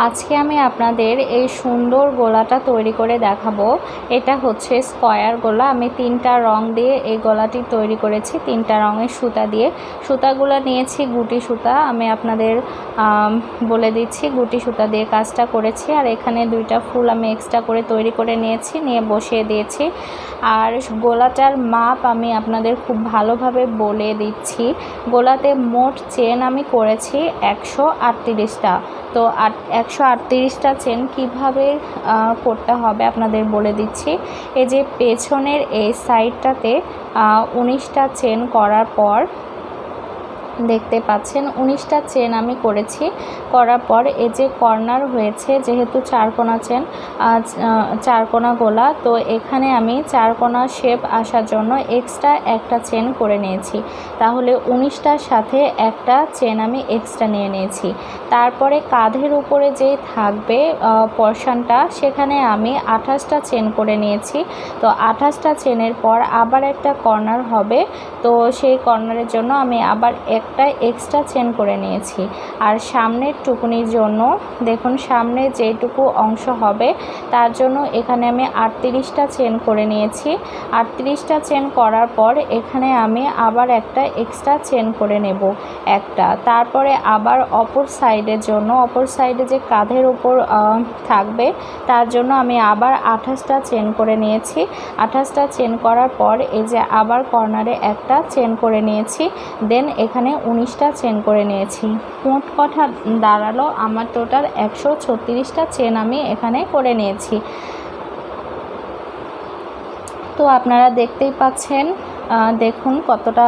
আজকে আমি আপনাদের এই সুন্দর গলাটা তৈরি করে দেখাবো। এটা হচ্ছে স্কয়ার গলা। আমি 3টা রং দিয়ে এই গলাটি তৈরি করেছি, 3টা রঙের সুতা দিয়ে। সুতাগুলো নিয়েছি গুটি সুতা, আমি আপনাদের বলে দিচ্ছি। গুটি সুতা দিয়ে কাজটা করেছি। আর এখানে 2টা ফুল আমি এক্সট্রা করে তৈরি করে নিয়েছি, নিয়ে বসিয়ে দিয়েছি। আর গলাটার মাপ আমি আপনাদের খুব ভালোভাবে বলে দিচ্ছি। গলাতে মোট চেন আমি করেছি 138টা। তো 138টা চেন কীভাবে করতে হবে আপনাদের বলে দিচ্ছি। এই যে পেছনের এই সাইডটাতে 19টা চেন করার পর দেখতে পাচ্ছেন 19টা চেন আমি করেছি। করার পর এই যে কর্নার হয়েছে, যেহেতু 4 কোনা চেন, 4 কোনা গলা, তো এখানে আমি 4 কোনা শেপ আসার জন্য এক্সট্রা একটা চেন করে নিয়েছি। তাহলে 19টার সাথে একটা চেন আমি এক্সট্রা নিয়ে নিয়েছি। তারপরে কাঁধের উপরে যে থাকবে পোরশনটা, সেখানে আমি 28টা চেন করে নিয়েছি। তো 28টা চেনের পর আবার একটা কর্নার হবে, তো সেই কর্নারের জন্য আমি আবার একটা এক্সট্রা চেন করে নিয়েছি। আর সামনের টুকুনির জন্য দেখুন, সামনে যেটুকু অংশ হবে তার জন্য এখানে আমি 38টা চেন করে নিয়েছি। 38টা চেন করার পর এখানে আমি আবার একটা এক্সট্রা চেন করে নেব একটা। তারপরে আবার অপর সাইডের জন্য, অপর সাইডে যে কাঁধের উপর থাকবে তার জন্য আমি আবার 28টা চেন করে নিয়েছি। 28টা চেন করার পর এই যে আবার কর্নারে একটা চেন করে নিয়েছি, দেন এখানে 19টা চেন করে নিয়েছি। মোট কথা দাঁড়ালো আমার টোটাল 136টা চেন আমি এখানে করে নিয়েছি। তো আপনারা দেখতেই পাচ্ছেন, দেখুন কতটা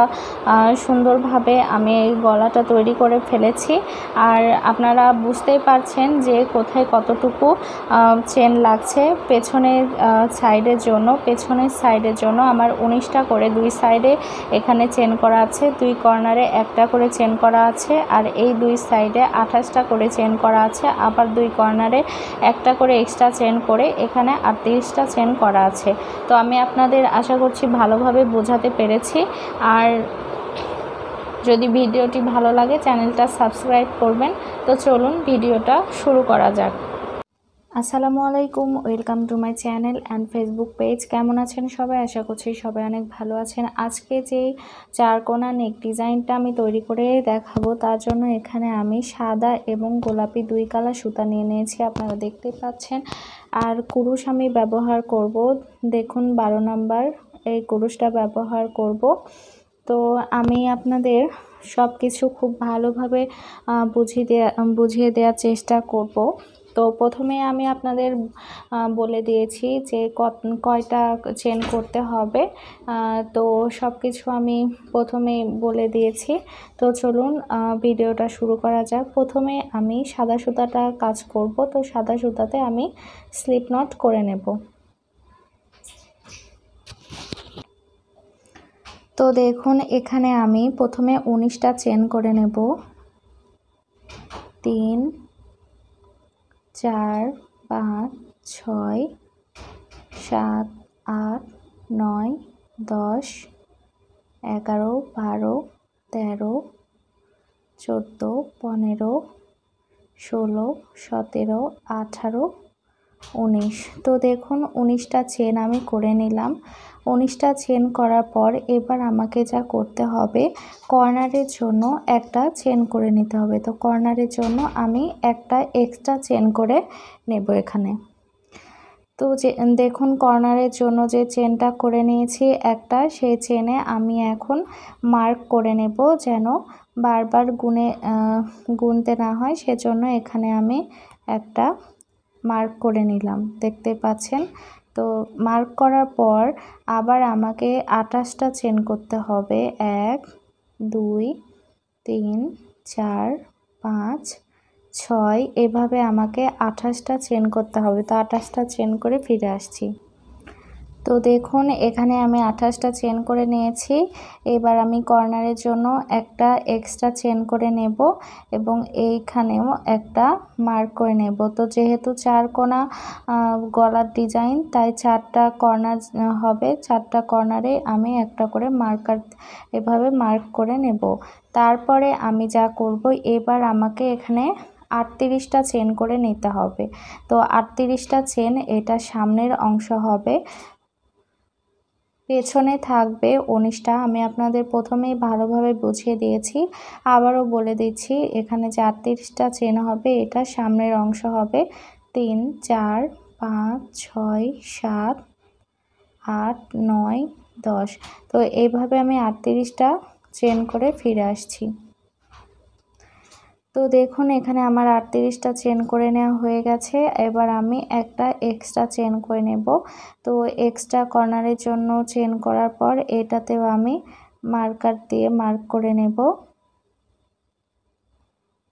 সুন্দরভাবে আমি এই গলাটা তৈরি করে ফেলেছি। আর আপনারা বুঝতেই পারছেন যে কোথায় কতটুকু চেন লাগছে। পেছনের সাইডের জন্য আমার 19টা করে 2 সাইডে এখানে চেন করা আছে, 2 কর্নারে একটা করে চেন করা আছে, আর এই 2 সাইডে 28টা করে চেন করা আছে, আবার 2 কর্নারে একটা করে এক্সট্রা চেন করে এখানে 38টা চেন করা আছে। তো আমি আপনাদের আশা করছি ভালোভাবে বোঝাতে পেরেছি। আর যদি ভিডিওটি ভালো লাগে চ্যানেলটা সাবস্ক্রাইব করবেন। তো চলুন ভিডিওটা শুরু করা যাক। আসসালামু আলাইকুম, welcome to my channel and Facebook page. কেমন আছেন সবাই? আশা করছি সবাই অনেক ভালো আছেন। আজকে যেই 4 কোনা নেক ডিজাইনটা আমি তৈরি করে দেখাবো, তার জন্য এখানে আমি সাদা এবং গোলাপি 2 কালার সুতা নিয়ে নিয়েছি, আপনারা দেখতেই পাচ্ছেন। আর কুরুশ আমি ব্যবহার করব, দেখুন 12 নাম্বার এই কুরুশটা ব্যবহার করব। তো আমি আপনাদের সব কিছু খুব ভালোভাবে বুঝিয়ে দেওয়ার চেষ্টা করব। তো প্রথমে আমি আপনাদের বলে দিয়েছি যে কয়টা চেন করতে হবে, তো সব কিছু আমি প্রথমে বলে দিয়েছি। তো চলুন ভিডিওটা শুরু করা যাক। প্রথমে আমি সাদা সুতাটা কাজ করব, তো সাদা সুতাতে আমি স্লিপ নট করে নেব। তো দেখুন এখানে আমি প্রথমে 19টা চেন করে নেব। 3 4 5 6 7 8 9 10 11 12 13 14 15 16 17 18 19। তো দেখুন 19টা চেন আমি করে নিলাম। 19টা চেন করার পর এবার আমাকে যা করতে হবে, কর্নারের জন্য একটা চেন করে নিতে হবে। তো কর্নারের জন্য আমি একটা এক্সট্রা চেন করে নেব এখানে। তো যে দেখুন কর্নারের জন্য যে চেনটা করে নিয়েছি একটা, সেই চেনে আমি এখন মার্ক করে নেব, যেন বারবার গুনতে না হয়, সেজন্য এখানে আমি একটা মার্ক করে নিলাম, দেখতে পাচ্ছেন। তো মার্ক করার পর আবার আমাকে 28টা চেন করতে হবে। 1 2 3 4 5 6, এভাবে আমাকে 28টা চেন করতে হবে। তো 28টা চেন করে ফিরে আসছি। তো দেখুন এখানে আমি 28টা চেন করে নিয়েছি। এবার আমি কর্নারের জন্য একটা এক্সট্রা চেন করে নেব এবং এইখানেও একটা মার্ক করে নেব। তো যেহেতু 4 কোনা গলার ডিজাইন, তাই 4টা কর্নার হবে, 4টা কর্নারে আমি একটা করে মার্কার এভাবে মার্ক করে নেব। তারপরে আমি যা করব, এবার আমাকে এখানে 38টা চেন করে নিতে হবে। তো 38টা চেন এটা সামনের অংশ হবে, পেছনে থাকবে 19টা। আমি আপনাদের প্রথমেই ভালোভাবে বুঝিয়ে দিয়েছি, আবারও বলে দিচ্ছি, এখানে যে 38টা চেন হবে এটা সামনের অংশ হবে। 3 4 5 6 7 8 9 10। তো এইভাবে আমি 38টা চেন করে ফিরে আসছি। তো দেখুন এখানে আমার 38টা চেন করে নেওয়া হয়ে গেছে। এবার আমি একটা এক্সট্রা চেন করে নেব। তো এক্সট্রা কর্নারের জন্য চেন করার পর এটাতেও আমি মার্কার দিয়ে মার্ক করে নেব।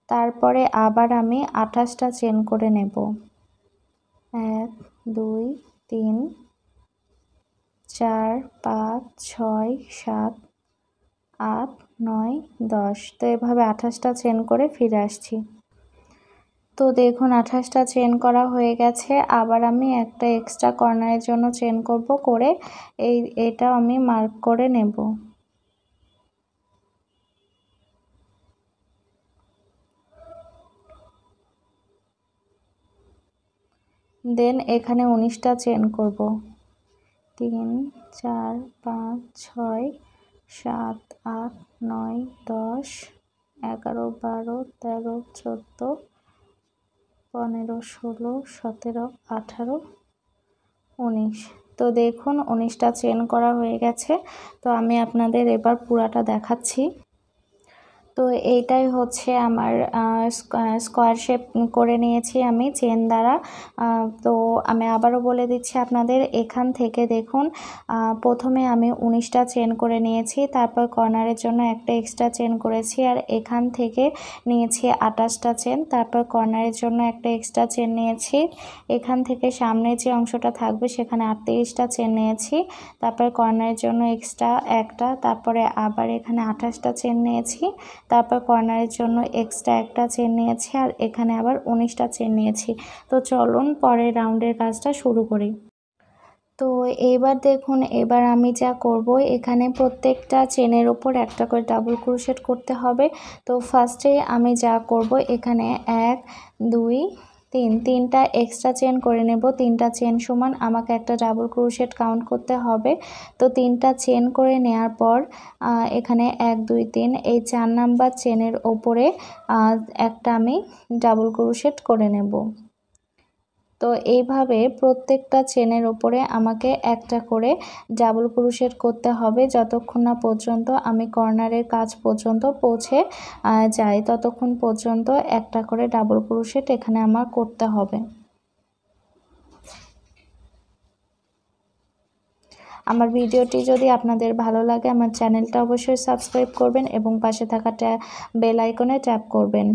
তারপরে আবার আমি 28টা চেন করে নেব। 1 2 3 4 5 6 7 8 9 10। তো এভাবে 28টা চেন করে ফিরে আসছি। তো দেখুন 28টা চেন করা হয়ে গেছে। আবার আমি একটা এক্সট্রা কর্নারের জন্য চেন করব, করে এটা আমি মার্ক করে নেব। দেন এখানে 19টা চেন করব। 3 4 5 6 7 8 9 10 11 12 13 14 15 16 17 18 19। তো দেখুন 19টা চেন করা হয়ে গেছে। তো আমি আপনাদের এবার পুরাটা দেখাচ্ছি। তো এইটাই হচ্ছে আমার স্কোয়ার শেপ করে নিয়েছি আমি চেন দ্বারা। তো আমি আবারও বলে দিচ্ছি আপনাদের, এখান থেকে দেখুন প্রথমে আমি 19টা চেন করে নিয়েছি, তারপর কর্নারের জন্য একটা এক্সট্রা চেন করেছি, আর এখান থেকে নিয়েছি 28টা চেন, তারপর কর্নারের জন্য একটা এক্সট্রা চেন নিয়েছি, এখান থেকে সামনে যে অংশটা থাকবে সেখানে 38টা চেন নিয়েছি, তারপর কর্নারের জন্য এক্সট্রা একটা, তারপরে আবার এখানে 28টা চেন নিয়েছি, তারপর কর্নারের জন্য এক্সট্রা একটা চেন নিয়েছি, আর এখানে আবার 19টা চেন নিয়েছি। তো চলুন পরের রাউন্ডের কাজটা শুরু করি। তো এবার দেখুন, এবার আমি যা করব, এখানে প্রত্যেকটা চেনের ওপর একটা করে ডাবল ক্রোশেট করতে হবে। তো ফার্স্টে আমি যা করব, এখানে 1 2 3 তিনটা এক্সট্রা চেন করে নেব। 3টা চেন সমান আমাকে একটা ডাবল ক্রোশেট কাউন্ট করতে হবে। তো 3টা চেন করে নেওয়ার পর এখানে 1 2 3 এই 4 নাম্বার চেনের ওপরে একটা আমি ডাবল ক্রোশেট করে নেব। তো এইভাবে প্রত্যেকটা চেনের ওপরে আমাকে একটা করে ডাবল ক্রোশেট করতে হবে, যতক্ষণ না পর্যন্ত আমি কর্নারের কাজ পর্যন্ত পৌঁছে যাই, ততক্ষণ পর্যন্ত একটা করে ডাবল ক্রোশেট এখানে আমার করতে হবে। আমার ভিডিওটি যদি আপনাদের ভালো লাগে, আমার চ্যানেলটা অবশ্যই সাবস্ক্রাইব করবেন এবং পাশে থাকা বেল আইকনে ট্যাপ করবেন।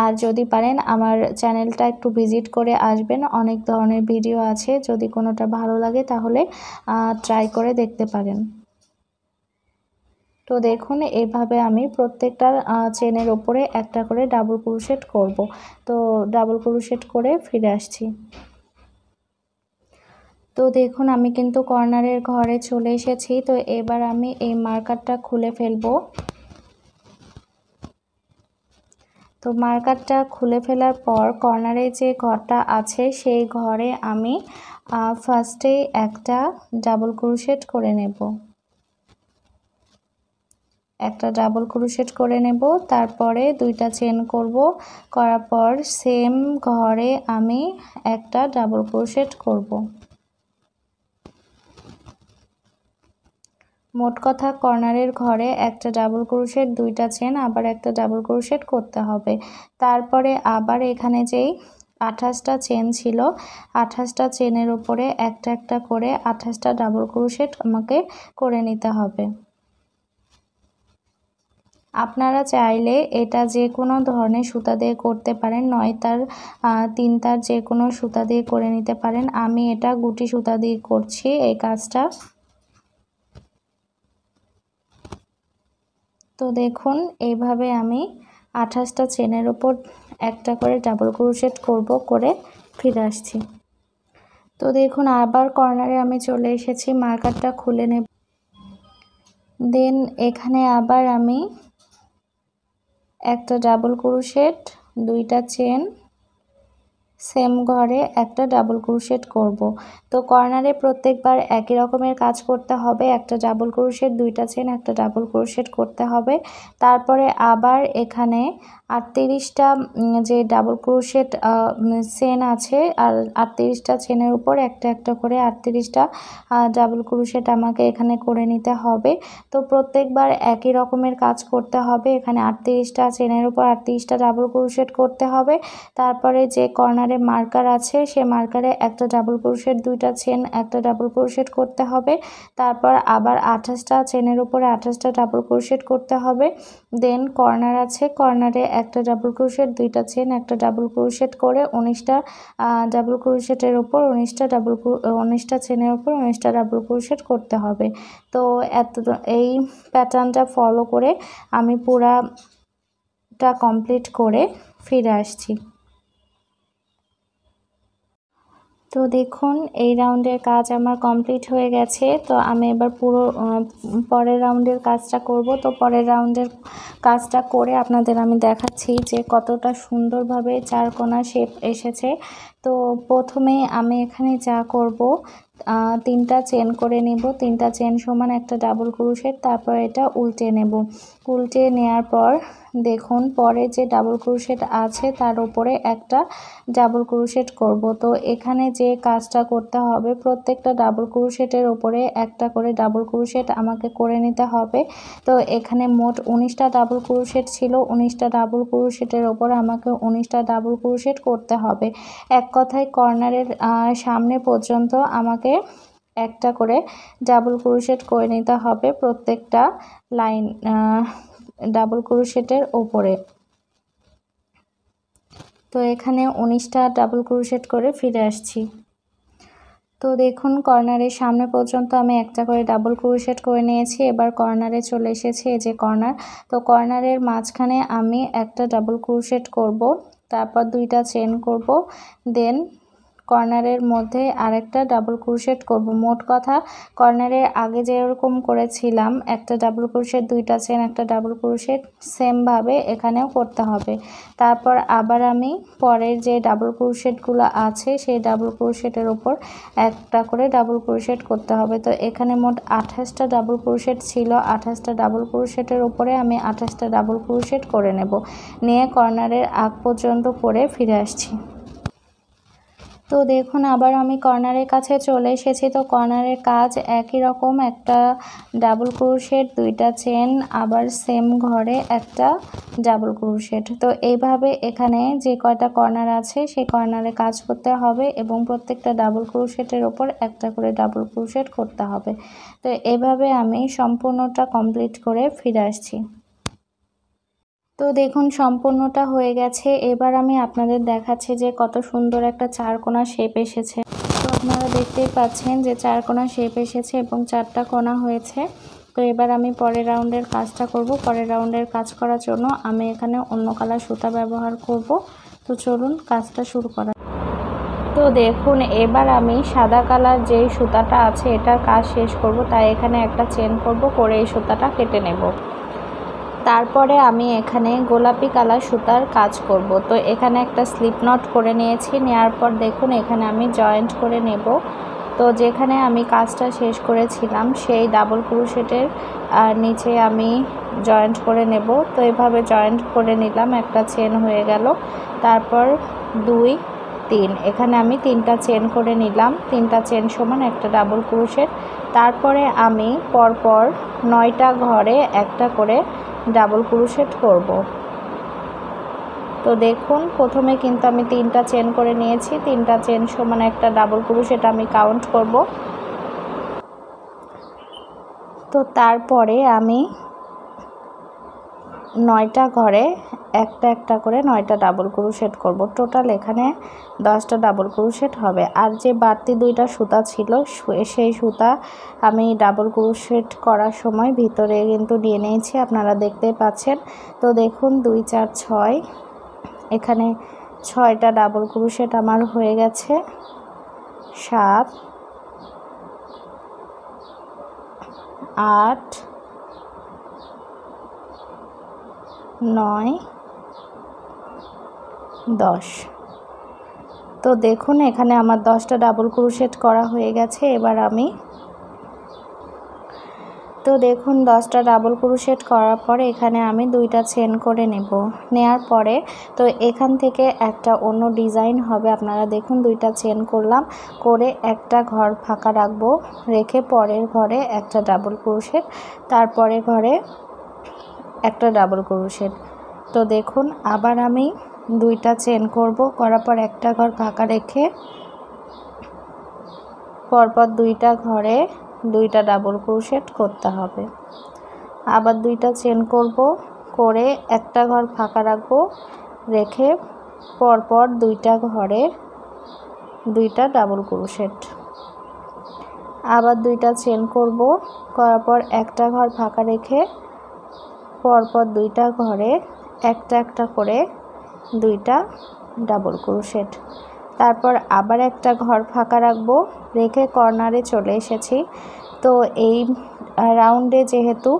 আর যদি পারেন আমার চ্যানেলটা একটু ভিজিট করে আসবেন, অনেক ধরনের ভিডিও আছে, যদি কোনোটা ভালো লাগে তাহলে ট্রাই করে দেখতে পারেন। তো দেখুন এইভাবে আমি প্রত্যেকটা চেনের ওপরে একটা করে ডাবল ক্রোশেট করব। তো ডাবল ক্রোশেট করে ফিরে আসছি। তো দেখুন আমি কিন্তু কর্নারের ঘরে চলে এসেছি। তো এবার আমি এই মার্কারটা খুলে ফেলবো। তো মার্কারটা খুলে ফেলার পর কর্নারে যে ঘরটা আছে সেই ঘরে আমি ফার্স্টে একটা ডাবল ক্রোশেট করে নেব, একটা ডাবল ক্রোশেট করে নেব, তারপরে 2টা চেন করব, করার পর সেম ঘরে আমি একটা ডাবল ক্রোশেট করব। মোট কথা কর্নারের ঘরে একটা ডাবল ক্রোশেট, 2টা চেন, আবার একটা ডাবল ক্রোশেট করতে হবে। তারপরে আবার এখানে যেই 28টা চেন ছিল, 28টা চেনের উপরে একটা একটা করে 28টা ডাবল ক্রোশেট আমাকে করে নিতে হবে। আপনারা চাইলে এটা যে কোনো ধরনের সুতা দিয়ে করতে পারেন, 9 তার 3 তার যে কোনো সুতা দিয়ে করে নিতে পারেন। আমি এটা গুটি সুতা দিয়ে করছি এই কাজটা। তো দেখুন এইভাবে আমি 28টা চেনের উপর একটা করে ডাবল ক্রোশেট করব, করে ফিরে আসছি। তো দেখুন আবার কর্নারে আমি চলে এসেছি, মার্কারটা খুলে নেব। দেন এখানে আবার আমি একটা ডাবল ক্রোশেট, দুইটা চেন, সেম ঘরে একটা ডাবল ক্রোশেট করব। তো কর্নারে প্রত্যেকবার একই রকমের কাজ করতে হবে, একটা ডাবল ক্রোশেট, দুইটা চেন, একটা ডাবল ক্রোশেট করতে হবে। তারপরে আবার এখানে 38টা যে ডাবল ক্রোশেট চেন আছে, আর 38টা চেনের উপর একটা একটা করে 38টা ডাবল ক্রোশেট আমাকে এখানে করে নিতে হবে। তো প্রত্যেকবার একই রকমের কাজ করতে হবে। এখানে 38টা চেনের উপর 38টা ডাবল ক্রোশেট করতে হবে। তারপরে যে কর্নারে মার্কার আছে সে মার্কারে একটা ডাবল ক্রোশেট, দুইটা চেন, একটা ডাবল ক্রোশেট করতে হবে। তারপর আবার 28টা চেনের উপরে 28টা ডাবল ক্রোশেট করতে হবে। দেন কর্নার আছে, কর্নারে একটা ডাবল ক্রোশেট, দুইটা চেন, একটা ডাবল ক্রোশেট করে 19টা ডাবল ক্রোশেটের উপর 19টা চেনের উপর 19টা ডাবল ক্রোশেট করতে হবে। তো এই প্যাটার্নটা ফলো করে আমি পুরাটা কমপ্লিট করে ফিরে আসছি। তো দেখুন এই রাউন্ডের কাজ আমার কমপ্লিট হয়ে গেছে। তো আমি এবার পুরো পরের রাউন্ডের কাজটা করব। তো পরের রাউন্ডের কাজটা করে আপনাদের আমি দেখাচ্ছি যে কতটা সুন্দরভাবে চারকোনা শেপ এসেছে। তো প্রথমে আমি এখানে যা করব, 3টা চেন করে নেব, 3টা চেন সমান একটা ডাবল ক্রোশেট, তারপর এটা উল্টে নেব। উল্টে নেওয়ার পর দেখুন পরে যে ডাবল ক্রোশেট আছে তার উপরে একটা ডাবল ক্রোশেট করব। তো এখানে যে কাজটা করতে হবে, প্রত্যেকটা ডাবল ক্রোশেটের উপরে একটা করে ডাবল ক্রোশেট আমাকে করে নিতে হবে। তো এখানে মোট 19টা ডাবল ক্রোশেট ছিল, 19টা ডাবল ক্রোশেটের ওপর আমাকে 19টা ডাবল ক্রোশেট করতে হবে। এক কথায় কর্নারের সামনে পর্যন্ত আমাকে একটা করে ডাবল ক্রোশেট করে নিতে হবে প্রত্যেকটা লাইন ডাবল ক্রোশেটের ওপরে। তো এখানে 19টা ডাবল ক্রোশেট করে ফিরে আসছি। তো দেখুন কর্নারের সামনে পর্যন্ত আমি একটা করে ডাবল ক্রোশেট করে নিয়েছি। এবার কর্নারে চলে এসেছি, এই যে কর্নার। তো কর্নারের মাঝখানে আমি একটা ডাবল ক্রোশেট করব, তারপর 2টা চেন করব, দেন কর্নারের মধ্যে আরেকটা ডাবল ক্রোশেট করব। মোট কথা কর্নারের আগে যেরকম করেছিলাম একটা ডাবল ক্রোশেট, 2টা চেন, একটা ডাবল ক্রোশেট, সেমভাবে এখানেও করতে হবে। তারপর আবার আমি পরের যে ডাবল ক্রোশেটগুলো আছে সেই ডাবল ক্রোশেটের উপর একটা করে ডাবল ক্রোশেট করতে হবে। তো এখানে মোট 28টা ডাবল ক্রোশেট ছিল, 28টা ডাবল ক্রোশেটের উপরে আমি 28টা ডাবল ক্রোশেট করে নেব, নিয়ে কর্নারের আগ পর্যন্ত করে ফিরে আসছি। তো দেখুন আবার আমি কর্নারের কাছে চলে এসেছি। তো কর্নারের কাজ একই রকম, একটা ডাবল ক্রোশেট, 2টা চেন, আবার সেম ঘরে একটা ডাবল ক্রোশেট। তো এইভাবে এখানে যে কয়টা কর্নার আছে সেই কর্নারে কাজ করতে হবে এবং প্রত্যেকটা ডাবল ক্রোশেটের ওপর একটা করে ডাবল ক্রোশেট করতে হবে। তো এইভাবে আমি সম্পূর্ণটা কমপ্লিট করে ফিরে আসছি। তো দেখুন সম্পূর্ণটা হয়ে গেছে। এবার আমি আপনাদের দেখাচ্ছি যে কত সুন্দর একটা চারকোনা শেপ এসেছে। তো আপনারা দেখতেই পাচ্ছেন যে চারকোনা শেপ এসেছে এবং 4টা কোণা হয়েছে। তো এবার আমি পরের রাউন্ডের কাজটা করব। পরের রাউন্ডের কাজ করার জন্য আমি এখানে অন্য কালার সুতা ব্যবহার করব। তো চলুন কাজটা শুরু করা। তো দেখুন এবার আমি সাদা কালার যেই সুতাটা আছে এটার কাজ শেষ করব, তাই এখানে একটা চেন করব, করে এই সুতাটা কেটে নেব। তারপরে আমি এখানে গোলাপি কালার সুতার কাজ করব। তো এখানে একটা স্লিপ নট করে নিয়েছি, নেওয়ার পর দেখুন এখানে আমি জয়েন্ট করে নেব। তো যেখানে আমি কাজটা শেষ করেছিলাম সেই ডাবল ক্রোশেটের নিচে আমি জয়েন্ট করে নেব। তো এভাবে জয়েন্ট করে নিলাম, একটা চেন হয়ে গেল। তারপর 2, 3, এখানে আমি 3টা চেন করে নিলাম, 3টা চেন সমান একটা ডাবল ক্রোশেট। তারপরে আমি পরপর 9টা ঘরে একটা করে ডাবল ক্রোশেট করব। তো দেখুন প্রথমে কিন্তু আমি 3টা চেন করে নিয়েছি, 3টা চেন সমান একটা ডাবল ক্রোশেট আমি কাউন্ট করব। তো তারপরে আমি 9টা ঘরে একটা একটা করে 9টা ডাবল ক্রোশেট করব। টোটাল এখানে 10টা ডাবল ক্রোশেট হবে। আর যে বাড়তি 2টা সুতা ছিল সেই সুতা আমি ডাবল ক্রোশেট করার সময় ভিতরে কিন্তু নিয়ে নিয়েছি, আপনারা দেখতেই পাচ্ছেন। তো দেখুন 2, 4, 6, এখানে 6টা ডাবল ক্রোশেট আমার হয়ে গেছে। 7, 8, 9 10। তো দেখুন এখানে আমার 10টা ডাবল ক্রোশেট করা হয়ে গেছে। এবার আমি তো দেখুন 10টা ডাবল ক্রোশেট করার পরে এখানে আমি 2টা চেন করে নেব। নেয়ার পরে তো এখান থেকে একটা অন্য ডিজাইন হবে। আপনারা দেখুন 2টা চেন করলাম, করে একটা ঘর ফাঁকা রাখবো, রেখে পরের ঘরে একটা ডাবল ক্রোশেট, তারপরে ঘরে একটা ডাবল ক্রোশেট। তো দেখুন আবার আমি 2টা চেন করব, করার পর একটা ঘর ফাঁকা রেখে পরপর 2টা ঘরে 2টা ডাবল ক্রোশেট করতে হবে। আবার 2টা চেন করব, করে একটা ঘর ফাঁকা রাখবো, রেখে পরপর 2টা ঘরে 2টা ডাবল ক্রোশেট। আবার 2টা চেন করব, করার পর একটা ঘর ফাঁকা রেখে পরপর 2টা ঘরে একটা একটা করে 2টা ডাবল ক্রোশেট। তারপর আবার একটা ঘর ফাঁকা রাখবো, রেখে কর্নারে চলে এসেছি। তো এই রাউন্ডে যেহেতু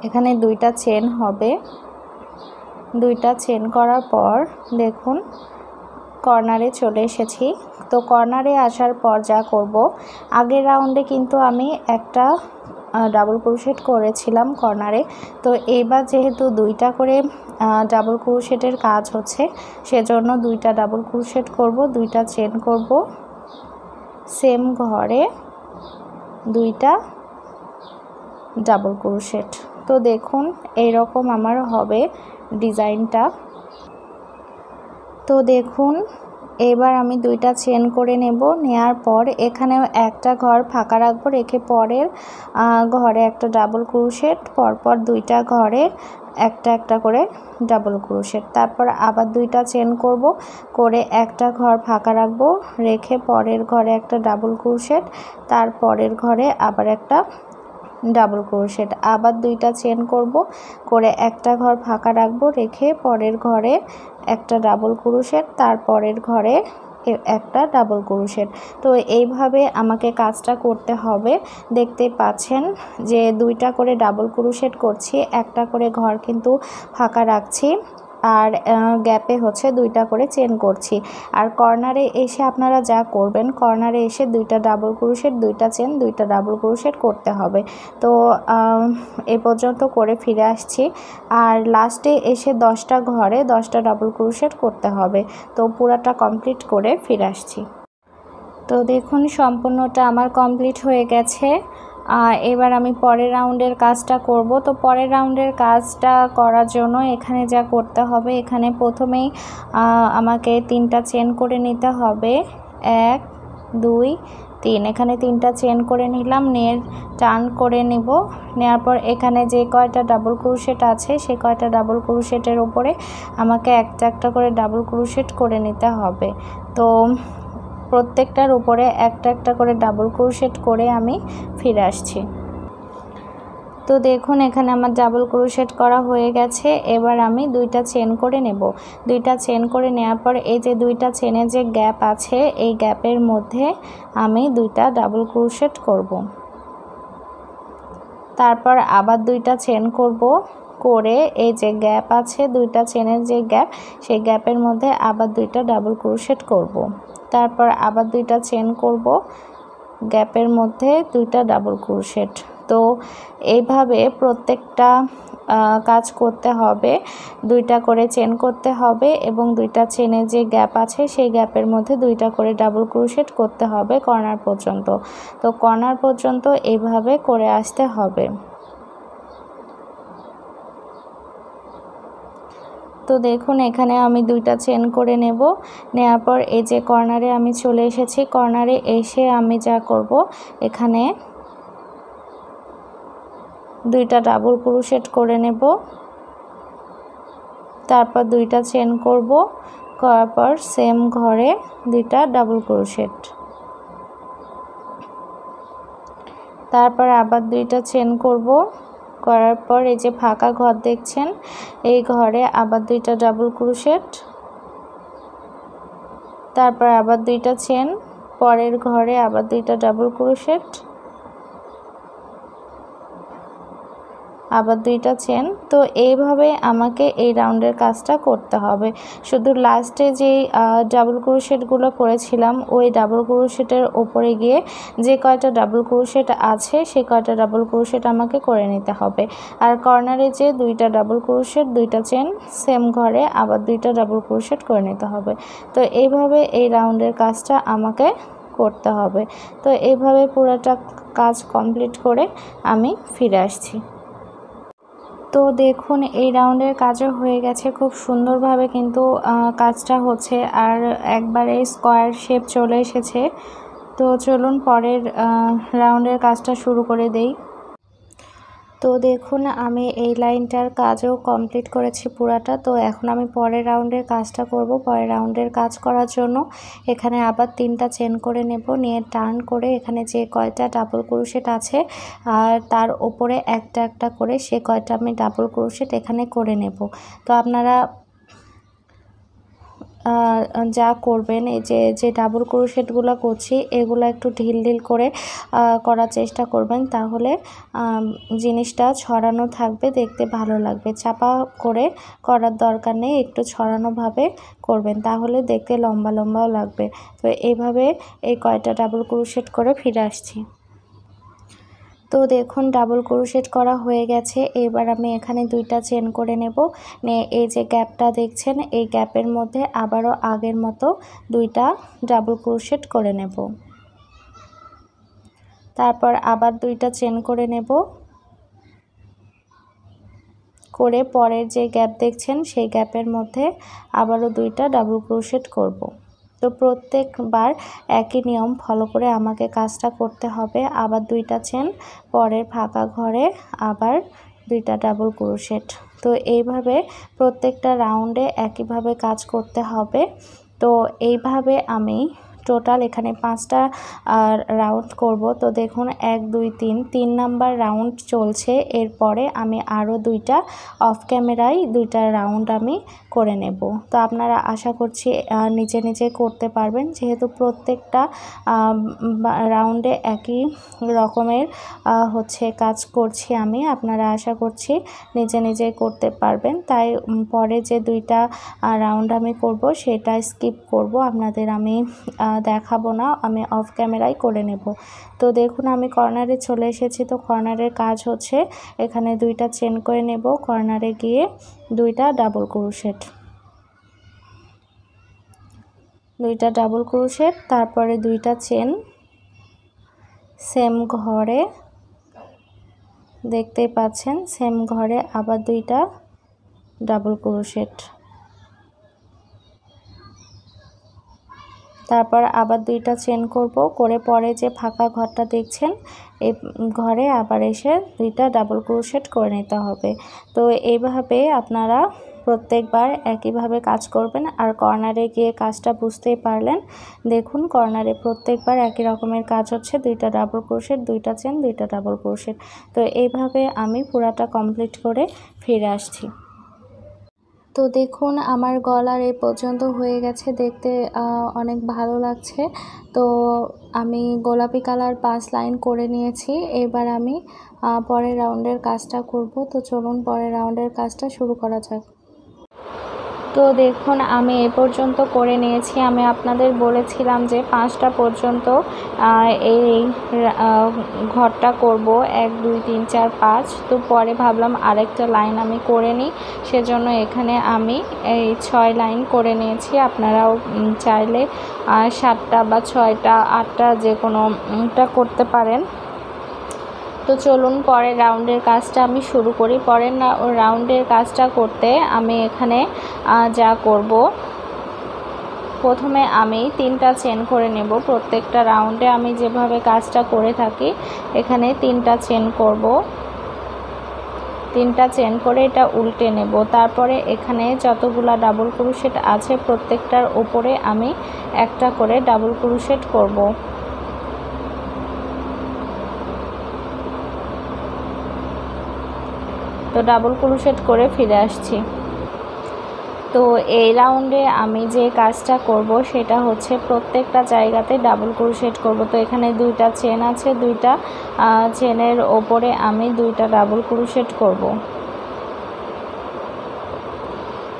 এখানে 2টা চেন হবে। 2টা চেন করার পর দেখুন কর্নারে চলে এসেছি। তো কর্নারে আসার পর যা করব, আগের রাউন্ডে কিন্তু আমি একটা ডাবল ক্রোশেট করেছিলাম কর্নারে। তো এইবার যেহেতু 2টা করে ডাবল ক্রোশেটের কাজ হচ্ছে, সেজন্য 2টা ডাবল ক্রোশেট করব, 2টা চেন করব, সেম ঘরে 2টা ডাবল ক্রোশেট। তো দেখুন এইরকম আমার হবে ডিজাইনটা। তো দেখুন এবার আমি 2টা চেন করে নেব, নেয়ার পর এখানেও একটা ঘর ফাঁকা রাখবো, রেখে পরের ঘরে একটা ডাবল ক্রোশেট, পরপর 2টা ঘরে একটা একটা করে ডাবল ক্রোশেট। তারপর আবার 2টা চেন করব, করে একটা ঘর ফাঁকা রাখবো, রেখে পরের ঘরে একটা ডাবল ক্রোশেট, তারপরের ঘরে আবার একটা ডাবল ক্রোশেট। আবার 2টা চেন করব, করে একটা ঘর ফাঁকা রাখবো, রেখে পরের ঘরে একটা ডাবল ক্রোশেট, তারপরের ঘরে একটা ডাবল ক্রোশেট। তো এইভাবে আমাকে কাজটা করতে হবে। দেখতে পাচ্ছেন যে 2টা করে ডাবল ক্রোশেট করছি, একটা করে ঘর কিন্তু ফাঁকা রাখছি, আর গ্যাপে হচ্ছে 2টা করে চেন করছি। আর কর্নারে এসে আপনারা যা করবেন, কর্নারে এসে 2টা ডাবল ক্রোশেট, 2টা চেন, 2টা ডাবল ক্রোশেট করতে হবে। তো এ পর্যন্ত করে ফিরে আসছি, আর লাস্টে এসে 10টা ঘরে 10টা ডাবল ক্রোশেট করতে হবে। তো পুরাটা কমপ্লিট করে ফিরে আসছি। তো দেখুন সম্পূর্ণটা আমার কমপ্লিট হয়ে গেছে। এবার আমি পরের রাউন্ডের কাজটা করব। তো পরের রাউন্ডের কাজটা করার জন্য এখানে যা করতে হবে, এখানে প্রথমেই আমাকে 3টা চেন করে নিতে হবে। 1 2 3, এখানে 3টা চেন করে নিলাম, নিয়ে টার্ন করে নেব। নেওয়ার পর এখানে যে কয়টা ডাবল ক্রোশেট আছে, সেই কয়টা ডাবল ক্রোশেটের উপরে আমাকে একটা একটা করে ডাবল ক্রোশেট করে নিতে হবে। তো প্রত্যেকটার উপরে একটা একটা করে ডাবল ক্রোশেট করে আমি ফিরে আসছি। তো দেখুন এখানে আমার ডাবল ক্রোশেট করা হয়ে গেছে। এবার আমি 2টা চেন করে নেব। 2টা চেন করে নেওয়ার পর এই যে 2টা চেনের যে গ্যাপ আছে, এই গ্যাপের মধ্যে আমি 2টা ডাবল ক্রোশেট করব। তারপর আবার 2টা চেন করব, করে এই যে গ্যাপ আছে 2টা চেনের যে গ্যাপ, সেই গ্যাপের মধ্যে আবার 2টা ডাবল ক্রোশেট করব। তারপর আবার 2টা চেন করব, গ্যাপের মধ্যে 2টা ডাবল ক্রোশেট। তো এইভাবে প্রত্যেকটা কাজ করতে হবে। 2টা করে চেন করতে হবে এবং 2টা চেনের যে গ্যাপ আছে সেই গ্যাপের মধ্যে 2টা করে ডাবল ক্রোশেট করতে হবে কর্নার পর্যন্ত। তো কর্নার পর্যন্ত এইভাবে করে আসতে হবে। তো দেখুন এখানে আমি 2টা চেন করে নেব। নেওয়ার পর এই যে কর্নারে আমি চলে এসেছি। কর্নারে এসে আমি যা করব, এখানে 2টা ডাবল ক্রোশেট করে নেব। তারপর 2টা চেন করব, করার পর সেম ঘরে 2টা ডাবল ক্রোশেট। তারপর আবার 2টা চেন করব, করার পর এই যে ফাঁকা ঘর দেখছেন, এই ঘরে আবার 2টা ডাবল ক্রোশেট। তারপর আবার 2টা চেন, পরের ঘরে আবার 2টা ডাবল ক্রোশেট। আবার দুইটা চেন। তো এইভাবে আমাকে এই রাউন্ডের কাজটা করতে হবে। শুধু লাস্টে যেই ডাবল ক্রোশেটগুলো করেছিলাম ওই ডাবল ক্রোশেটের ওপরে গিয়ে যে কয়টা ডাবল ক্রোশেট আছে সেই কয়টা ডাবল ক্রোশেট আমাকে করে নিতে হবে। আর কর্নারে যে দুইটা ডাবল ক্রোশেট, দুইটা চেন, সেম ঘরে আবার দুইটা ডাবল ক্রোশেট করে নিতে হবে। তো এইভাবে এই রাউন্ডের কাজটা আমাকে করতে হবে। তো এইভাবে পুরোটা কাজ কমপ্লিট করে আমি ফিরে আসছি। তো দেখুন এই রাউন্ডের কাজও হয়ে গেছে, খুব সুন্দরভাবে কিন্তু কাজটা হচ্ছে, আর একবারে স্কোয়ার শেপ চলে এসেছে। তো চলুন পরের রাউন্ডের কাজটা শুরু করে দেই। তো দেখুন আমি এই লাইনটার কাজও কমপ্লিট করেছি পুরাটা। তো এখন আমি পরের রাউন্ডের কাজটা করব। পরের রাউন্ডের কাজ করার জন্য এখানে আবার 3টা চেন করে নেব, নিয়ে টার্ন করে এখানে যে কয়টা ডাবল ক্রোশেট আছে আর তার ওপরে একটা একটা করে সে কয়টা আমি ডাবল ক্রোশেট এখানে করে নেব। তো আপনারা যা করবেন, এই যে ডাবল ক্রোশেটগুলো করছি এগুলো একটু ঢিল ঢিল করে করার চেষ্টা করবেন, তাহলে জিনিসটা ছড়ানো থাকবে, দেখতে ভালো লাগবে। চাপা করে করার দরকার নেই, একটু ছড়ানোভাবে করবেন, তাহলে দেখতে লম্বা লম্বাও লাগবে। তো এইভাবে এই কয়টা ডাবল ক্রোশেট করে ফিরে আসছি। তো দেখুন ডাবল ক্রোশেট করা হয়ে গেছে। এবার আমি এখানে 2টা চেন করে নেব, নিয়ে এই যে গ্যাপটা দেখছেন এই গ্যাপের মধ্যে আবারও আগের মতো 2টা ডাবল ক্রোশেট করে নেব। তারপর আবার 2টা চেন করে নেব, করে পরের যে গ্যাপ দেখছেন সেই গ্যাপের মধ্যে আবারও 2টা ডাবল ক্রোশেট করব। তো প্রত্যেকবার একই নিয়ম ফলো করে আমাকে কাজটা করতে হবে। আবার 2টা চেন, পরের ফাঁকা ঘরে আবার 2টা ডাবল ক্রোশেট। তো এইভাবে প্রত্যেকটা রাউন্ডে একইভাবে কাজ করতে হবে। তো এইভাবে আমি টোটাল এখানে 5টা রাউন্ড করব। তো দেখুন 1 2 3 নাম্বার রাউন্ড চলছে। এরপরে আমি আরও 2টা অফ ক্যামেরায় 2টা রাউন্ড আমি করে নেব। তো আপনারা আশা করছি নিজে নিজে করতে পারবেন, যেহেতু প্রত্যেকটা রাউন্ডে একই রকমের হচ্ছে কাজ করছি আমি। আপনারা আশা করছি নিজে নিজে করতে পারবেন। তাই পরে যে 2টা রাউন্ড আমি করব সেটা স্কিপ করব, আপনাদের আমি দেখাবো না, আমি অফ ক্যামেরায় করে নেব। তো দেখুন আমি কর্নারে চলে এসেছি। তো কর্নারের কাজ হচ্ছে এখানে 2টা চেন করে নেব, কর্নারে গিয়ে 2টা ডাবল ক্রোশেট, 2টা ডাবল ক্রোশেট, তারপরে 2টা চেন, সেম ঘরে দেখতেই পাচ্ছেন সেম ঘরে আবার 2টা ডাবল ক্রোশেট, তারপর আবার 2টা চেন করব, করে পরে যে ফাঁকা ঘরটা দেখছেন এই ঘরে আবার এসে 2টা ডাবল ক্রোশেট করে নিতে হবে। তো এইভাবে আপনারা প্রত্যেকবার একইভাবে কাজ করবেন। আর কর্নারে গিয়ে কাজটা বুঝতেই পারলেন, দেখুন কর্নারে প্রত্যেকবার একই রকমের কাজ হচ্ছে, 2টা ডাবল ক্রোশেট, 2টা চেন, 2টা ডাবল ক্রোশেট। তো এইভাবে আমি পুরাটা কমপ্লিট করে ফিরে আসছি। তো দেখুন আমার গলার এই পর্যন্ত হয়ে গেছে, দেখতে অনেক ভালো লাগছে। তো আমি গোলাপি কালার 5 লাইন করে নিয়েছি। এবার আমি পরের রাউন্ডের কাজটা করব। তো চলুন পরের রাউন্ডের কাজটা শুরু করা যাক। তো দেখুন আমি এ পর্যন্ত করে নিয়েছি। আমি আপনাদের বলেছিলাম যে 5টা পর্যন্ত এই ঘরটা করব, 1 2 3 4 5। তো পরে ভাবলাম আরেকটা লাইন আমি করে নিই, সেজন্য এখানে আমি এই 6 লাইন করে নিয়েছি। আপনারাও চাইলে 7টা বা 6টা 8টা যে কোনোটা করতে পারেন। তো চলুন পরের রাউন্ডের কাজটা আমি শুরু করি। পরের রাউন্ডের কাজটা করতে আমি এখানে যা করব, প্রথমে আমি 3টা চেন করে নেব। প্রত্যেকটা রাউন্ডে আমি যেভাবে কাজটা করে থাকি এখানে 3টা চেন করব, 3টা চেন করে এটা উল্টে নেব। তারপরে এখানে যতগুলা ডাবল ক্রোশেট আছে প্রত্যেকটার উপরে আমি একটা করে ডাবল ক্রোশেট করব। তো ডাবল ক্রোশেট করে ফিরে আসছি। তো এই রাউন্ডে আমি যে কাজটা করব সেটা হচ্ছে প্রত্যেকটা জায়গাতে ডাবল ক্রোশেট করব। তো এখানে দুইটা চেন আছে, দুইটা চেনের ওপরে আমি দুইটা ডাবল ক্রোশেট করব।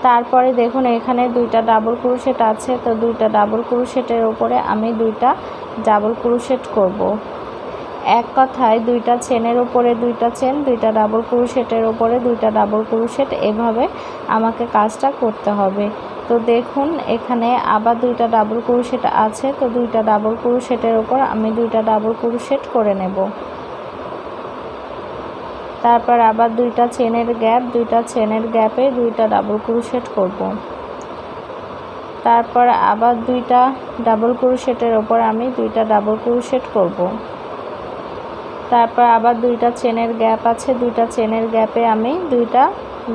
তারপরে দেখুন এখানে দুইটা ডাবল ক্রোশেট আছে, তো দুইটা ডাবল ক্রোশেটের ওপরে আমি দুইটা ডাবল ক্রোশেট করব। এক কথায় দুইটা চেনের ওপরে দুইটা চেন, দুইটা ডাবল ক্রোশেটের ওপরে দুইটা ডাবল ক্রোশেট, এভাবে আমাকে কাজটা করতে হবে। তো দেখুন এখানে আবার দুইটা ডাবল ক্রোশেট আছে, তো দুইটা ডাবল ক্রোশেটের ওপর আমি দুইটা ডাবল ক্রোশেট করে নেব। তারপর আবার দুইটা চেনের গ্যাপ, দুইটা চেনের গ্যাপে দুইটা ডাবল ক্রোশেট করব। তারপর আবার দুইটা ডাবল ক্রোশেটের ওপর আমি দুইটা ডাবল ক্রোশেট করব। তারপর আবার দুইটা চেনের গ্যাপ আছে, দুইটা চেনের গ্যাপে আমি দুইটা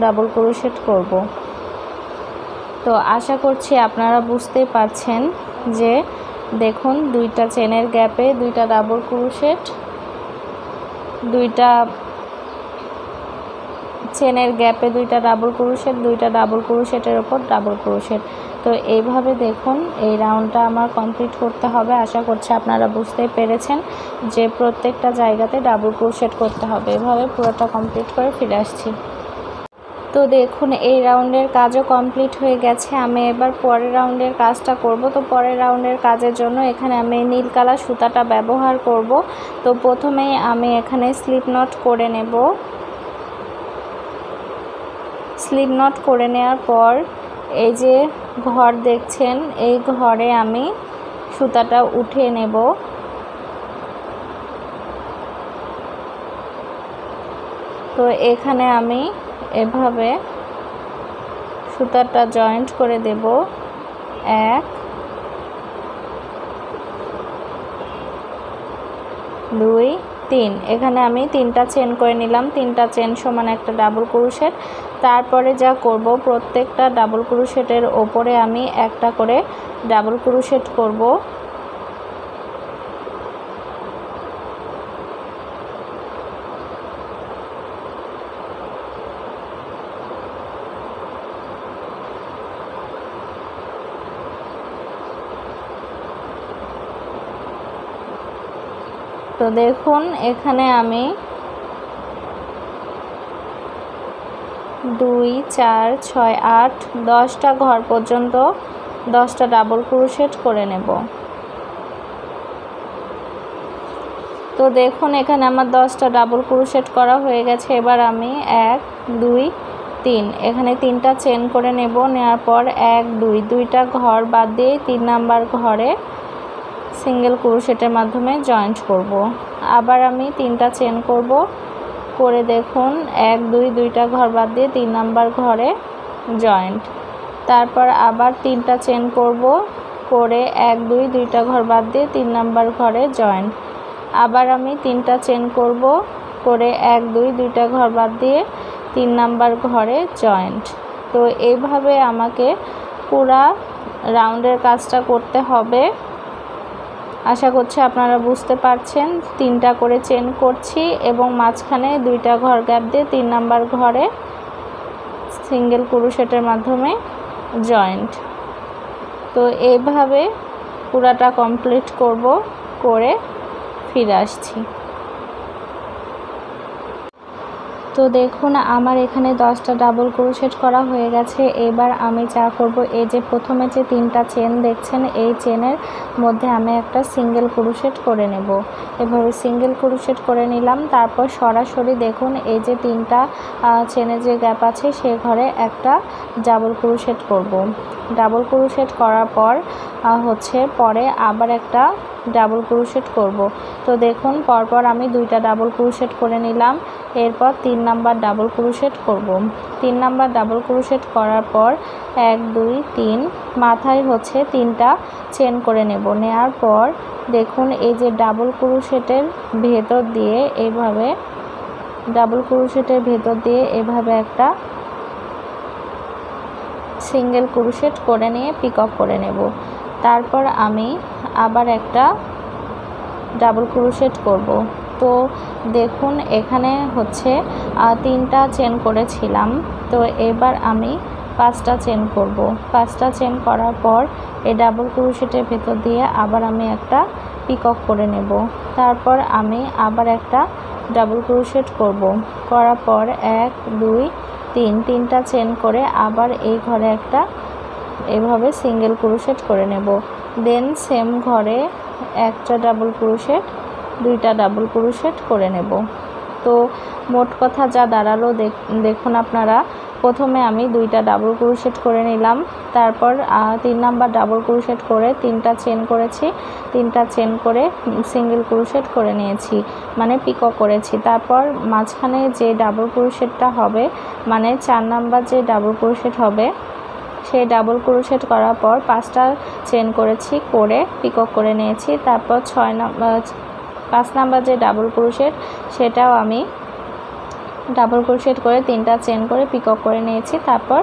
ডাবল ক্রোশেট করব। তো আশা করছি আপনারা বুঝতেই পারছেন যে দেখুন দুইটা চেনের গ্যাপে দুইটা ডাবল ক্রোশেট, দুইটা চেনের গ্যাপে দুইটা ডাবল ক্রোশেট, দুইটা ডাবল ক্রোশেটের ওপর ডাবল ক্রোশেট। তো এইভাবে দেখুন এই রাউন্ডটা আমার কমপ্লিট করতে হবে। আশা করছি আপনারা বুঝতেই পেরেছেন যে প্রত্যেকটা জায়গাতে ডাবল ক্রোশেট করতে হবে। এভাবে পুরোটা কমপ্লিট করে ফিরে আসছি। তো দেখুন এই রাউন্ডের কাজও কমপ্লিট হয়ে গেছে। আমি এবার পরের রাউন্ডের কাজটা করব। তো পরের রাউন্ডের কাজের জন্য এখানে আমি নীল কালার সুতাটা ব্যবহার করব। তো প্রথমেই আমি এখানে স্লিপ নট করে নেব। স্লিপ নট করে নেওয়ার পর এই যে ঘর দেখছেন, এই ঘরে আমি সুতাটা উঠিয়ে নেব। তো এখানে আমি এভাবে সুতাটা জয়েন্ট করে দেব। 1 2 3, এখানে আমি 3টা চেন করে নিলাম। 3টা চেন সমান একটা ডাবল ক্রোশেট। তারপরে যা করব প্রত্যেকটা ডাবল ক্রোশেটের ওপরে আমি একটা করে ডাবল ক্রোশেট করব। তো দেখুন এখানে আমি 2 4 6 8 10টা ঘর পর্যন্ত 10টা ডাবল ক্রোশেট করে নেব। তো দেখুন এখানে আমার 10টা ডাবল ক্রোশেট করা হয়ে গেছে। এবার আমি 1 2 3 এখানে 3টা চেন করে নেব। নেওয়ার পর 1 2 দুইটা ঘর বাদ দিয়ে 3 নাম্বার ঘরে সিঙ্গেল ক্রোশেটের মাধ্যমে জয়েন্ট করব। আবার আমি 3টা চেন করব, করে দেখুন 1 2 দুইটা ঘর বাদ দিয়ে 3 নাম্বার ঘরে জয়েন্ট। তারপর আবার 3টা চেন করব, করে 1 2 দুইটা ঘর বাদ দিয়ে 3 নাম্বার ঘরে জয়েন্ট। আবার আমি 3টা চেন করব, করে 1 2 দুইটা ঘর বাদ দিয়ে 3 নাম্বার ঘরে জয়েন্ট। তো এইভাবে আমাকে পুরা রাউন্ডের কাজটা করতে হবে। আশা করছি আপনারা বুঝতে পারছেন। 3টা করে চেন করছি এবং মাঝখানে 2টা ঘর গ্যাপ দিয়ে 3 নাম্বার ঘরে সিঙ্গেল ক্রোশেটের মাধ্যমে জয়েন্ট। তো এইভাবে পুরাটা কমপ্লিট করব, করে ফিরে আসছি। তো দেখুন আমার এখানে 10টা ডাবল ক্রোশেট করা হয়ে গেছে। এবার আমি যা করব, এই যে প্রথমে যে 3টা চেন দেখছেন, এই চেনের মধ্যে আমি একটা সিঙ্গেল ক্রোশেট করে নেব। এভাবে সিঙ্গেল ক্রোশেট করে নিলাম। তারপর সরাসরি দেখুন এই যে 3টা চেনের যে গ্যাপ আছে সে ঘরে একটা ডাবল ক্রোশেট করব। ডাবল ক্রোশেট করার পর পরে আবার একটা ডাবল ক্রোশেট করব। তো দেখুন পরপর আমি 2টা ডাবল ক্রোশেট করে নিলাম। এরপর 3 নাম্বার ডাবল ক্রোশেট করব। 3 নাম্বার ডাবল ক্রোশেট করার পর 1 2 3 মাথায় 3টা চেন করে নেব। নেওয়ার পর দেখুন এই যে ডাবল ক্রোশেটের ভেতর দিয়ে এইভাবে এভাবে একটা সিঙ্গেল ক্রোশেট করে নিয়ে পিকক করে নেব। তারপর আমি আবার একটা ডাবল ক্রোশেট করব। তো দেখুন এখানে 3টা চেন করেছিলাম। তো এবার আমি 5টা চেন করব। 5টা চেন করার পর এই ডাবল ক্রোশেটের ভেতর দিয়ে আবার আমি একটা পিকক করে নেব। তারপর আমি আবার একটা ডাবল ক্রোশেট করব। করার পর 1 2 3 তিনটা চেন করে আবার এই ঘরে একটা এভাবে সিঙ্গেল ক্রোশেট করে নেব। দেন সেম ঘরে একটা ডাবল ক্রোশেট, 2টা ডাবল ক্রোশেট করে নেব। তো মোট কথা যা দাঁড়ালো দেখুন আপনারা, প্রথমে আমি 2টা ডাবল ক্রোশেট করে নিলাম, তারপর 3 নাম্বার ডাবল ক্রোশেট করে 3টা চেন করেছি, 3টা চেন করে সিঙ্গেল ক্রোশেট করে নিয়েছি, মানে পিকক করেছি। তারপর মাঝখানে যে ডাবল ক্রোশেটটা হবে, মানে 4 নাম্বার যে ডাবল ক্রোশেট হবে, সেই ডাবল ক্রোশেট করার পর 5টা চেন করেছি, করে পিকক করে নিয়েছি। তারপর 5 নাম্বার যে ডাবল ক্রোশেট, সেটাও আমি ডাবল ক্রোশেট করে 3টা চেন করে পিকক করে নিয়েছি। তারপর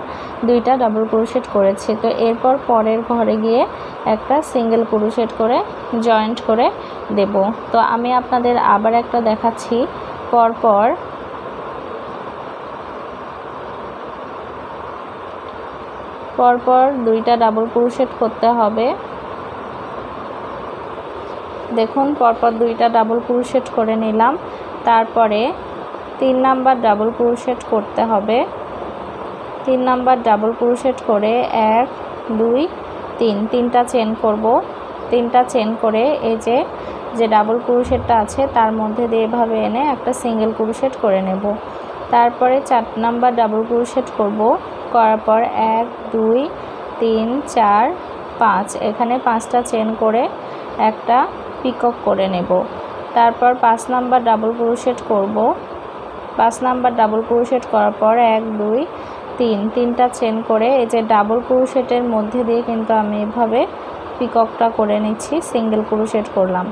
2টা ডাবল ক্রোশেট করেছি। তো এরপর পরের ঘরে গিয়ে একটা সিঙ্গেল ক্রোশেট করে জয়েন্ট করে দেব। তো আমি আপনাদের আবার একটা দেখাচ্ছি। পরপর 2টা ডাবল ক্রোশেট করতে হবে। দেখুন পরপর 2টা ডাবল ক্রোশেট করে নিলাম। তারপরে 3 নাম্বার ডাবল ক্রোশেট করতে হবে। 3 নাম্বার ডাবল ক্রোশেট করে 1 2 3 তিনটা চেন করব। 3টা চেন করে এই যে ডাবল ক্রোশেটটা আছে তার মধ্যে দিয়ে এভাবে এনে একটা সিঙ্গেল ক্রোশেট করে নেব। তারপরে 4 নাম্বার ডাবল ক্রোশেট করব। করার পর 1 2 3 4 5 এখানে 5টা চেন করে একটা পিকক করে নেব। তারপর 5 নাম্বার ডাবল ক্রোশেট করব। 5 নাম্বার ডাবল ক্রোশেট করার পর 1 2 3 তিনটা চেন করে এই যে ডাবল ক্রোশেটের মধ্যে দিয়ে কিন্তু আমি এভাবে পিককটা করে নিচ্ছি, সিঙ্গেল ক্রোশেট করলাম।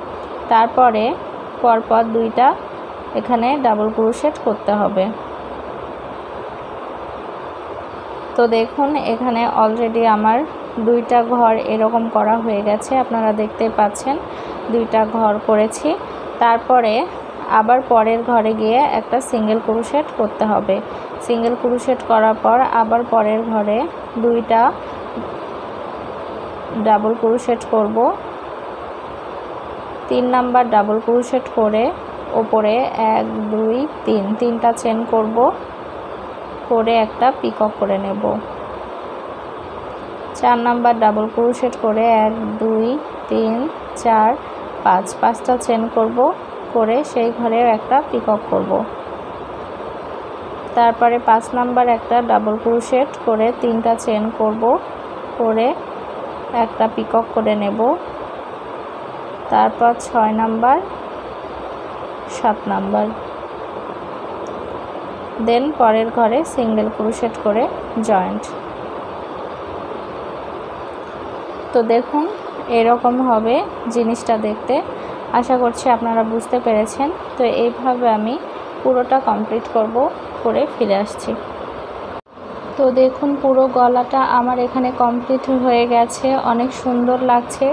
তারপরে পরপর 2টা এখানে ডাবল ক্রোশেট করতে হবে। তো দেখুন এখানে অলরেডি আমার 2টা ঘর এরকম করা হয়ে গেছে, আপনারা দেখতে পাচ্ছেন 2টা ঘর করেছি। তারপরে আবার পরের ঘরে গিয়ে একটা সিঙ্গেল ক্রোশেট করতে হবে। সিঙ্গেল ক্রোশেট করার পর আবার পরের ঘরে 2টা ডাবল ক্রোশেট করব। 3 নাম্বার ডাবল ক্রোশেট করে ওপরে 1 2 3 তিনটা চেন করব, করে একটা পিকক করে নেব। 4 নাম্বার ডাবল ক্রোশেট করে 1 2 3 4 5 5টা চেন করব, করে সেই ঘরেও একটা পিকক করব। তারপরে 5 নাম্বার একটা ডাবল ক্রোশেট করে 3টা চেন করব, করে একটা পিকক করে নেব। তারপর 6 নাম্বার 7 নাম্বার, দেন পরের ঘরে সিঙ্গেল ক্রোশেট করে জয়েন্ট। তো দেখুন এরকম হবে জিনিসটা দেখতে। আশা করছি আপনারা বুঝতে পেরেছেন। তো এইভাবে আমি পুরোটা কমপ্লিট করব, করে ফিরে আসছি। তো দেখুন পুরো গলাটা আমার এখানে কমপ্লিট হয়ে গেছে, অনেক সুন্দর লাগছে,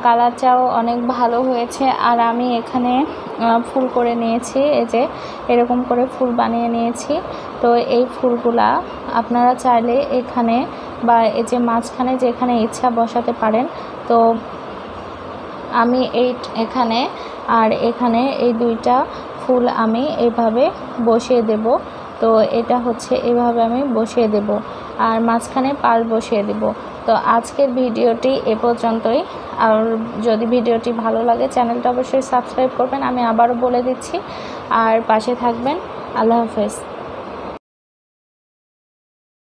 কালারটাও অনেক ভালো হয়েছে। আর আমি এখানে ফুল করে নিয়েছি, এই যে এরকম করে ফুল বানিয়ে নিয়েছি। তো এই ফুলগুলা আপনারা চাইলে এখানে বা এই যে মাঝখানে যেখানে ইচ্ছা বসাতে পারেন। তো আমি এখানে আর এখানে এই 2টা ফুল আমি এইভাবে বসিয়ে দেব। তো এটা হচ্ছে এভাবে আমি বসিয়ে দেব, আর মাঝখানে পাল বসিয়ে দেব। তো আজকের ভিডিওটি এ পর্যন্তই। আর যদি ভিডিওটি ভালো লাগে চ্যানেলটা অবশ্যই সাবস্ক্রাইব করবেন, আমি আবারও বলে দিচ্ছি। আর পাশে থাকবেন। আল্লাহ হাফেজ।